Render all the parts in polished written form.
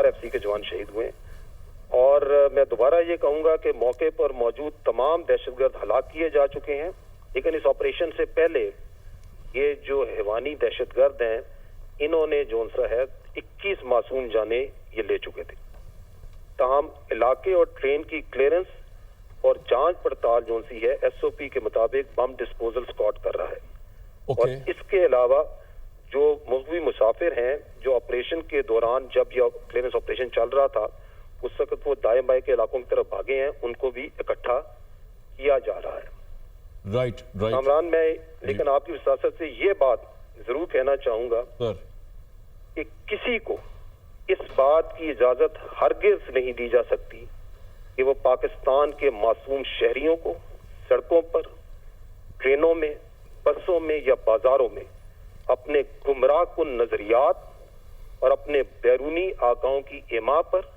RFC के जवान शहीद हुए। और मैं दोबारा ये कहूंगा कि मौके पर मौजूद तमाम दहशतगर्द हलाक किए जा चुके हैं, लेकिन इस ऑपरेशन से पहले ये जो हैवानी दहशतगर्द हैं, इन्होंने जो सा है 21 मासूम जाने ये ले चुके थे। ताहम इलाके और ट्रेन की क्लियरेंस और जांच पड़ताल जो सी है SOP के मुताबिक बम डिस्पोजल स्क्वाड कर रहा है। और इसके अलावा जो मुग़वी मुसाफिर हैं, जो ऑपरेशन के दौरान जब यह क्लियरेंस ऑपरेशन चल रहा था उस वक्त वो दाएं बाएं के इलाकों की तरफ भागे हैं, उनको भी इकट्ठा किया जा रहा है। राइट। कामरान, मैं लेकिन आपकी विसासत से ये बात जरूर कहना चाहूंगा कि किसी को इस बात की इजाजत हरगिज नहीं दी जा सकती कि वो पाकिस्तान के मासूम शहरियों को सड़कों पर, ट्रेनों में, बसों में या बाजारों में अपने गुमराह कुन नजरियात और अपने बैरूनी आकाओं की एमा पर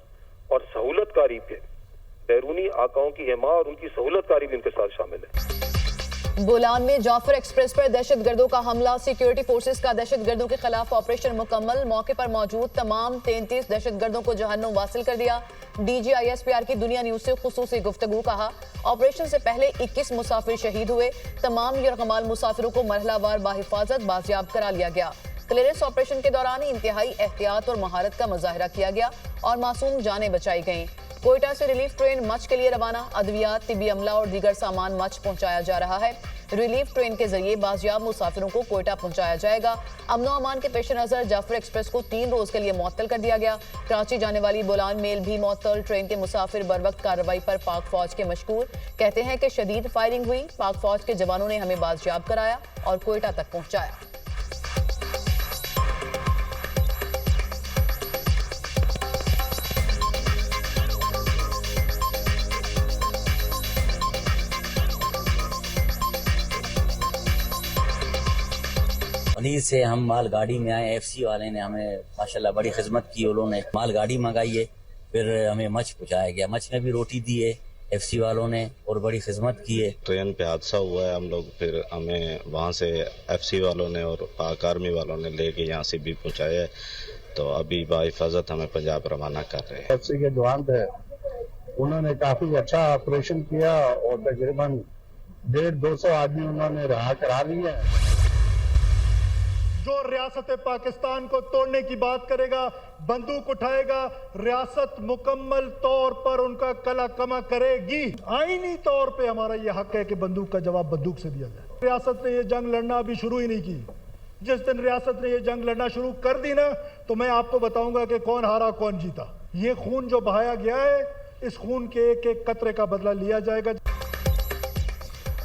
और सहूलतकारी पे, बैरूनी आकाओं की एमा और उनकी सहूलतकारी भी इनके साथ शामिल है। बोलान में जाफर एक्सप्रेस पर दहशतगर्दों का हमला, सिक्योरिटी फोर्सेस का दहशतगर्दों के खिलाफ ऑपरेशन मुकम्मल। मौके पर मौजूद तमाम 33 दहशतगर्दों को जहन्नुम वासिल कर दिया। DG ISPR की दुनिया न्यूज से खुसूसी गुफ्तगू। कहा, ऑपरेशन से पहले 21 मुसाफिर शहीद हुए। तमाम यरगमाल मुसाफिरों को मरहलावार बाहिफाजत बाजियाब करा लिया गया। क्लियरेंस ऑपरेशन के दौरान इंतहाई एहतियात और महारत का मुजाहिरा किया गया और मासूम जानें बचाई गईं। कोयटा से रिलीफ ट्रेन मच के लिए रवाना। अद्वियात, तिबी अमला और दीगर सामान मच पहुंचाया जा रहा है। रिलीफ ट्रेन के जरिए बाजियाब मुसाफिरों को कोयटा पहुंचाया जाएगा। अमनो अमान के पेश नजर जाफर एक्सप्रेस को 3 रोज के लिए मुअत्तल कर दिया गया। कराची जाने वाली बोलान मेल भी मुअत्तल। ट्रेन के मुसाफिर बर वक्त कार्रवाई पर पाक फौज के मशकूर। कहते हैं कि शदीद फायरिंग हुई, पाक फौज के जवानों ने हमें बाजियाब कराया और कोयटा तक पहुंचाया। उन्हीं से हम मालगाड़ी में आए। FC वाले ने हमें माशाल्लाह बड़ी खिदमत की। उन्होंने मालगाड़ी मंगाई है, फिर हमें मच पहुंचाया गया। मच में भी रोटी दी है FC वालों ने और बड़ी खिदमत की है। ट्रेन पे हादसा हुआ है, हम लोग फिर हमें वहाँ से FC वालों ने और पाक आर्मी वालों ने लेके यहाँ से भी पहुँचाया है। तो अभी बाहिफाजत हमें पंजाब रवाना कर रहे हैं। FC के जवान थे, उन्होंने काफी अच्छा ऑपरेशन किया और तकरीबन 150-200 आदमी उन्होंने रहा करा लिया। जो रियासत पाकिस्तान को तोड़ने की बात करेगा, बंदूक उठाएगा, रियासत मुकम्मल तौर पर उनका कला कमा करेगी। आईनी तौर पे हमारा यह हक है कि बंदूक का जवाब बंदूक से दिया जाए। रियासत ने यह जंग लड़ना अभी शुरू ही नहीं की। जिस दिन रियासत ने यह जंग लड़ना शुरू कर दी ना, तो मैं आपको बताऊंगा कि कौन हारा कौन जीता। ये खून जो बहाया गया है, इस खून के एक एक कतरे का बदला लिया जाएगा।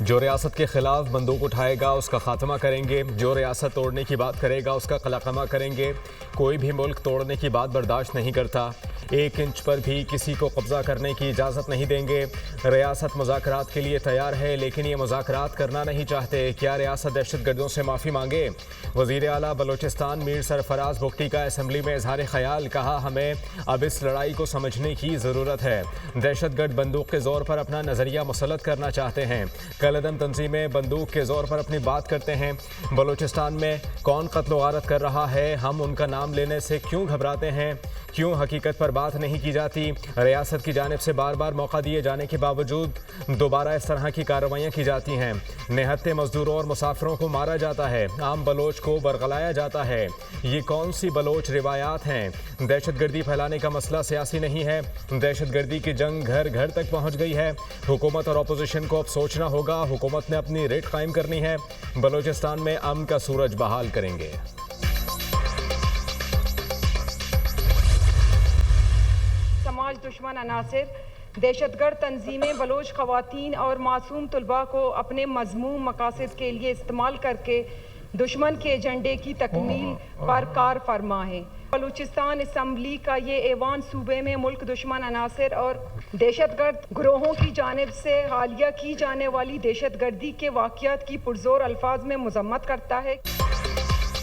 जो रियासत के खिलाफ बंदूक उठाएगा उसका खात्मा करेंगे। जो रियासत तोड़ने की बात करेगा उसका कलाकमा करेंगे। कोई भी मुल्क तोड़ने की बात बर्दाश्त नहीं करता। 1 इंच पर भी किसी को कब्जा करने की इजाज़त नहीं देंगे। रियासत मुज़ाकरात के लिए तैयार है, लेकिन ये मुज़ाकरात करना नहीं चाहते। क्या रियासत दहशतगर्दों से माफ़ी मांगे? वज़ीर आला बलोचिस्तान मीर सरफराज बुगटी का असम्बली में इजहार ख्याल। कहा, हमें अब इस लड़ाई को समझने की ज़रूरत है। दहशतगर्द बंदूक के ज़ोर पर अपना नज़रिया मुसल्लत करना चाहते हैं। कलअदम तंजीमें बंदूक के ज़ोर पर अपनी बात करते हैं। बलोचिस्तान में कौन कत्ल गारत कर रहा है, हम उनका नाम लेने से क्यों घबराते हैं? क्यों हकीकत पर बात नहीं की जाती? रियासत की जानिब से बार बार मौका दिए जाने के बावजूद दोबारा इस तरह की कार्रवाइयाँ की जाती हैं। निहत्ते मजदूरों और मुसाफिरों को मारा जाता है। आम बलोच को बरगलाया जाता है। ये कौन सी बलोच रिवायात हैं? दहशतगर्दी फैलाने का मसला सियासी नहीं है। दहशतगर्दी की जंग घर घर तक पहुँच गई है। हुकूमत और अपोजिशन को अब सोचना होगा। हुकूमत ने अपनी रेट कायम करनी है। बलोचिस्तान में अमन का सूरज बहाल करेंगे। समाज दुश्मन अनासिर, दहशतगर्द तंजीमें बलोच खवातीन और मासूम तलबा को अपने मजमूम मकासद के लिए इस्तेमाल करके दुश्मन के एजेंडे की तकमील पर कार फरमा है। बलूचिस्तान असम्बली का ये ऐवान सूबे में मुल्क दुश्मन अनासिर और दहशतगर्द ग्रोहों की जानिब से हालिया की जाने वाली दहशतगर्दी के वाक़यात की पुरजोर अल्फाज में मजम्मत करता है।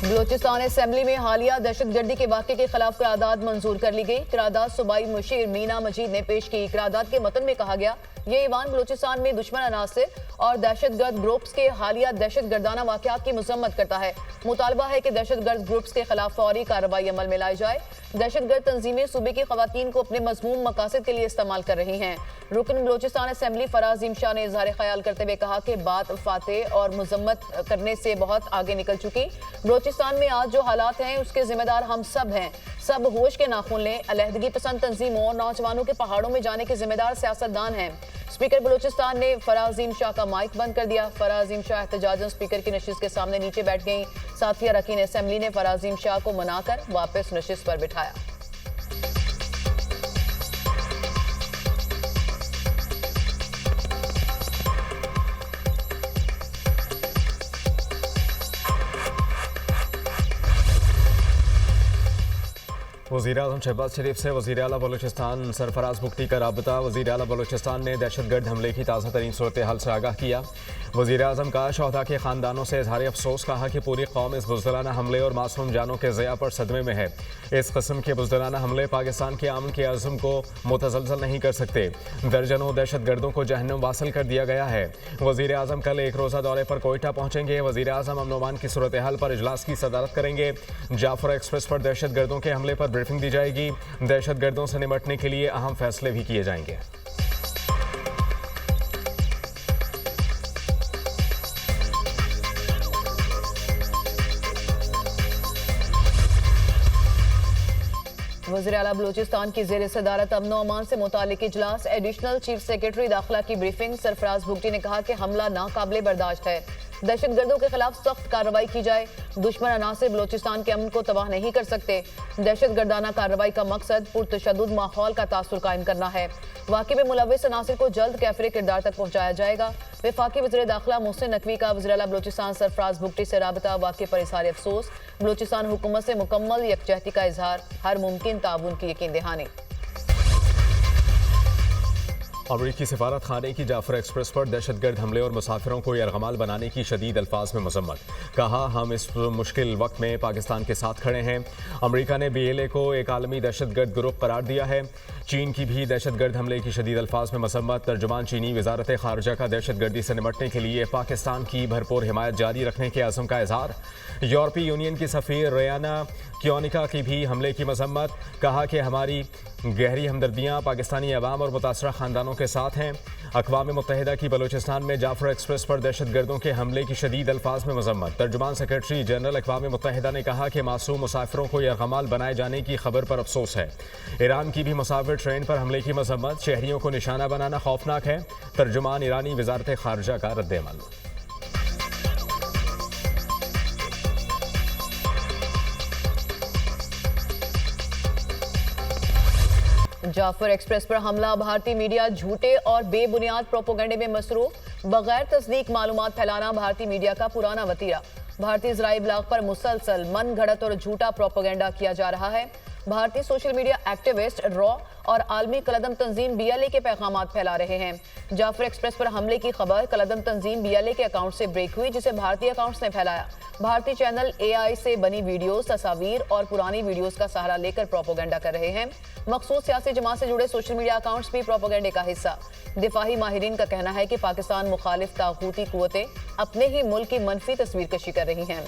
बलूचिस्तान असम्बली में हालिया दहशतगर्दी के वाक़े के खिलाफ करारदाद मंजूर कर ली गई। करारदाद सूबाई मुशीर मीना मजीद ने पेश की। करारदाद के मतन में कहा गया, ये ईवान बलूचिस्तान में दुश्मन अनासिर और दहशतगर्द ग्रुप्स के हालिया दहशतगर्दाना वाकयात की मजम्मत करता है। मुतालबा है कि दहशतगर्द ग्रुप्स के खिलाफ फौरी कार्रवाई अमल में लाई जाए। दहशतगर्द तंजीमें सूबे की खवातीन को अपने मजमूम मकासद के लिए इस्तेमाल कर रही हैं। रुकन बलूचिस्तान असेंबली फराज इमशा ने इजहार ख्याल करते हुए कहा कि बात फातेह और मजम्मत करने से बहुत आगे निकल चुकी। बलूचिस्तान में आज जो हालात हैं उसके जिम्मेदार हम सब हैं। सब होश के नाखून लें। अलहदगी पसंद तंजीमों और नौजवानों के पहाड़ों में जाने के जिम्मेदार सियासतदान हैं। स्पीकर बलूचिस्तान ने फराजीम शाह का माइक बंद कर दिया। फराजीम शाह एहतजाजन स्पीकर की नशिस्त के सामने नीचे बैठ गईं। साथ ही अरकान असेंबली ने फराजीम शाह को मनाकर वापस नशिस्त पर बिठाया। वज़ीर-ए-आज़म शहबाज शरीफ से वज़ीर आला बलूचिस्तान सरफराज बुगटी का राबता। वज़ीर आला बलूचिस्तान ने दहशतगर्द हमले की ताज़ा तरीन सूरत हाल से आगाह किया। वज़ीर-ए-आज़म का शहदा के ख़ानदानों से इज़हार अफसोस, कहा कि पूरी कौम इस बुज़दिलाना हमले और मासूम जानों के ज़िया पर सदमे में है। इस किस्म के बुज़दिलाना हमले पाकिस्तान के अमन के अज़्म को मुतज़लज़ल नहीं कर सकते। दर्जनों दहशतगर्दों को जहन्नम वासिल कर दिया गया है। वज़ीर-ए-आज़म कल एक रोज़ा दौरे पर कोयटा पहुँचेंगे। वज़ीर-ए-आज़म अमन अमान की सूरत हाल पर इजलास की सदारत करेंगे। जाफर एक्सप्रेस पर दहशतगर्दों के हमले पर ब्रीफिंग दी जाएगी। दहशतगर्दों से निपटने के लिए अहम फैसले भी किए जाएंगे। वज़ीर आला बलूचिस्तान की ज़ेर सदारत अमन अमान से मुतालिक इजलास। एडिशनल चीफ सेक्रेटरी दाखिला की ब्रीफिंग। सरफराज बुगटी ने कहा कि हमला नाकाबिले बर्दाश्त है। दहशतगर्दों के खिलाफ सख्त कार्रवाई की जाए। दुश्मन अनासिर बलूचिस्तान के अमन को तबाह नहीं कर सकते। दहशतगर्दाना कार्रवाई का मकसद पुरतशद्दुद माहौल का तासुर कायम करना है। वाक़े में मुलव्विस अनासिर को जल्द कैफरे किरदार तक पहुँचाया जाएगा। वफाकी वज़ीर दाखिला मोहसिन नकवी का वज़ीर आला बलूचिस्तान सरफराज बुगटी से राबता। वाक़े पर इज़हार अफसोस। बलूचिस्तान हुकूमत से मुकम्मल यकजहती का इजहार। हर मुमकिन ताउन की यकीन दहानी। अमरीकी सिफारत खाने की जाफर एक्सप्रेस पर दहशतगर्द हमले और मुसाफिरों को यरगमाल बनाने की शदीद अल्फाज में मजम्मत। कहा, हम इस मुश्किल वक्त में पाकिस्तान के साथ खड़े हैं। अमरीका ने BLA को एक आलमी दहशतगर्द ग्रुप करार दिया है। चीन की भी दहशतगर्द हमले की शदीद अल्फाज में मजम्मत। तर्जुमान चीनी वजारत खारजा का दहशतगर्दी से निपटने के लिए पाकिस्तान की भरपूर हिमायत जारी रखने के अज़्म का इज़हार। यूरोपीय यूनियन की सफ़ीर रेयाना क्योनिका की भी हमले की मजम्मत। कहा कि हमारी गहरी हमदर्दियाँ पाकिस्तानी अवाम और मुतासरा ख़ानदानों के साथ हैं। अक़वाम मुत्तहिदा की बलूचिस्तान में जाफर एक्सप्रेस पर दहशतगर्दों के हमले की शदीद अल्फाज में मजम्मत। तर्जुमान सेक्रेटरी जनरल अक़वाम मुत्तहिदा ने कहा कि मासूम मुसाफिरों को यरगमाल बनाए जाने की खबर पर अफसोस है। ईरान की भी मुसाफिर ट्रेन पर हमले की मजम्मत। शहरियों को निशाना बनाना खौफनाक है। तर्जुमान ईरानी वजारत खारजा का रद्द-ए-अमल। जाफर एक्सप्रेस पर हमला। भारतीय मीडिया झूठे और बेबुनियाद प्रोपोगंडे में मसरूफ। बगैर तस्दीक मालूमात फैलाना भारतीय मीडिया का पुराना वतीरा। भारतीय ज़राई इब्लाग पर मुसलसल मन घड़त और झूठा प्रोपोगंडा किया जा रहा है। भारतीय सोशल मीडिया एक्टिविस्ट रॉ और आलमी कलदम तंजीम BLA के पैगामात फैला रहे हैं। जाफर एक्सप्रेस पर हमले की खबर कलदम तंजीम BLA के अकाउंट से ब्रेक हुई, जिसे भारतीय अकाउंट्स ने फैलाया। भारतीय चैनल AI से बनी वीडियोस, तस्वीर और पुरानी वीडियोस का सहारा लेकर प्रोपोगंडा कर रहे हैं। मखसूस सियासी जमात से जुड़े सोशल मीडिया अकाउंट्स भी प्रोपोगंडे का हिस्सा। दिफाही माहिरीन का कहना है कि पाकिस्तान मुखालिफ तागूती कुव्वतें अपने ही मुल्क की मनफी तस्वीर कशी कर रही हैं।